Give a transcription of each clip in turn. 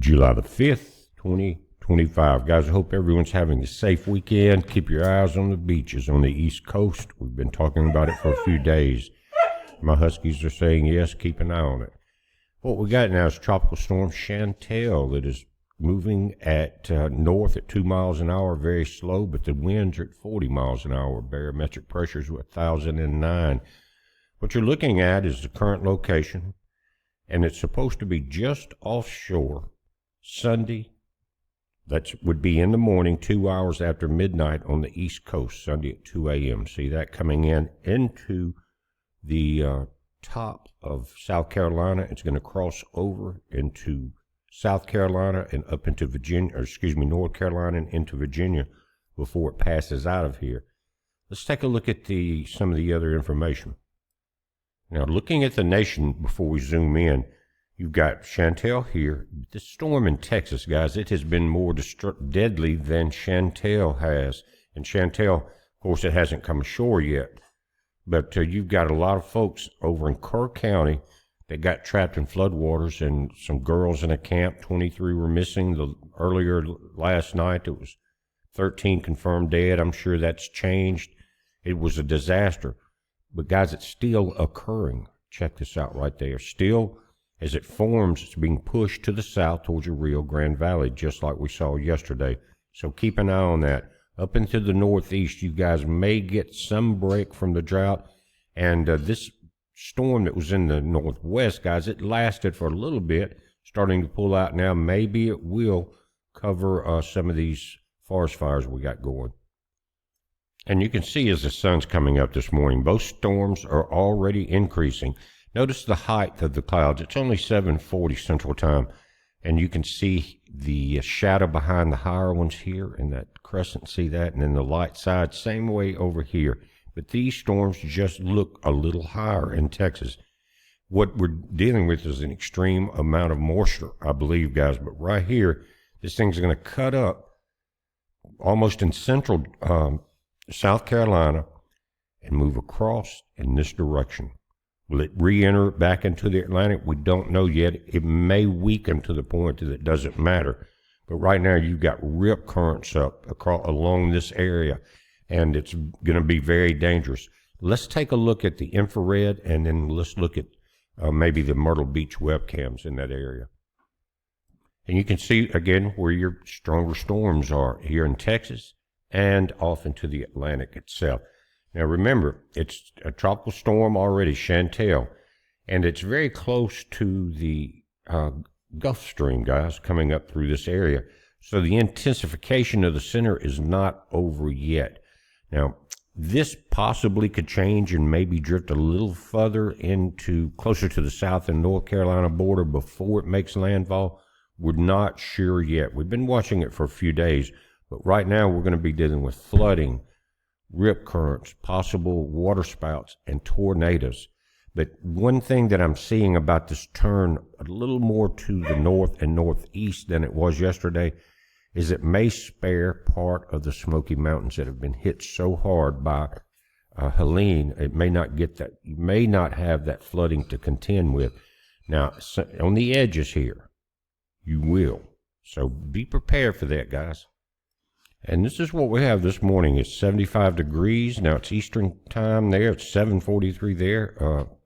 July the 5th, 2025. Guys, I hope everyone's having a safe weekend. Keep your eyes on the beaches on the East Coast. We've been talking about it for a few days. My Huskies are saying yes, keep an eye on it. What we got now is Tropical Storm Chantel that is moving at north at 2 miles an hour, very slow, but the winds are at 40 miles an hour. Barometric pressures were 1,009. What you're looking at is the current location, and it's supposed to be just offshore Sunday. That would be in the morning, 2 hours after midnight on the East Coast, Sunday at 2 a.m. See that coming into the top of South Carolina. It's going to cross over into South Carolina and up into Virginia, or excuse me, North Carolina and into Virginia before it passes out of here. Let's take a look at some of the other information. Now, looking at the nation before we zoom in, you've got Chantel here. This storm in Texas, guys, it has been more deadly than Chantel has. And Chantel, of course, it hasn't come ashore yet. But you've got a lot of folks over in Kerr County that got trapped in floodwaters, and some girls in a camp. 23 were missing. Earlier last night, it was 13 confirmed dead. I'm sure that's changed. It was a disaster. But guys, it's still occurring. Check this out right there. Still, as it forms, it's being pushed to the south towards the Rio Grande Valley, just like we saw yesterday. So keep an eye on that. Up into the northeast, you guys may get some break from the drought. And this storm that was in the northwest, guys, it lasted for a little bit, starting to pull out now. Maybe it will cover some of these forest fires we got going. And you can see as the sun's coming up this morning, both storms are already increasing. Notice the height of the clouds. It's only 7:40 Central Time, and you can see the shadow behind the higher ones here in that crescent. See that? And then the light side, same way over here. But these storms just look a little higher in Texas. What we're dealing with is an extreme amount of moisture, I believe, guys. But right here, this thing's going to cut up almost in central South Carolina and move across in this direction. Will it re-enter back into the Atlantic? We don't know yet. It may weaken to the point that it doesn't matter. But right now, you've got rip currents up along this area, and it's going to be very dangerous. Let's take a look at the infrared, and then let's look at maybe the Myrtle Beach webcams in that area. And you can see, again, where your stronger storms are here in Texas and off into the Atlantic itself. Now, remember, it's a tropical storm already, Chantel, and it's very close to the Gulf Stream, guys, coming up through this area. So the intensification of the center is not over yet. Now, this possibly could change and maybe drift a little further into closer to the South and North Carolina border before it makes landfall. We're not sure yet. We've been watching it for a few days, but right now we're going to be dealing with flooding, rip currents, possible water spouts, and tornadoes. But one thing that I'm seeing about this turn a little more to the north and northeast than it was yesterday is it may spare part of the Smoky Mountains that have been hit so hard by Helene. It may not get that. You may not have that flooding to contend with. Now, on the edges here, you will. So be prepared for that, guys. And this is what we have this morning. It's 75 degrees. Now it's Eastern time there. It's 7:43 there.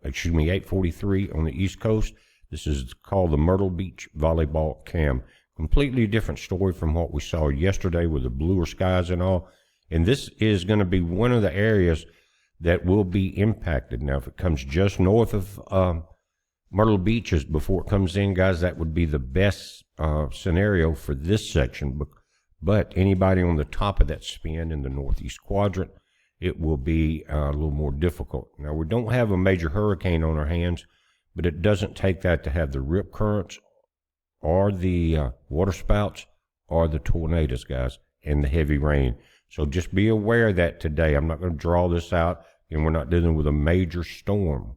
8:43 on the East Coast. This is called the Myrtle Beach Volleyball Cam. Completely different story from what we saw yesterday with the bluer skies and all. And this is going to be one of the areas that will be impacted. Now, if it comes just north of Myrtle Beach before it comes in, guys, that would be the best scenario for this section. But anybody on the top of that spin in the northeast quadrant, it will be a little more difficult. Now, we don't have a major hurricane on our hands, but it doesn't take that to have the rip currents or the water spouts or the tornadoes, guys, and the heavy rain. So just be aware of that today. I'm not going to draw this out, and we're not dealing with a major storm.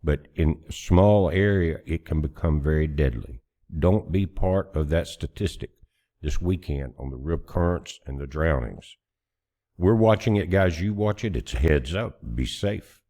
But in a small area, it can become very deadly. Don't be part of that statistic this weekend on the rip currents and the drownings. We're watching it, guys. You watch it. It's a heads up. Be safe.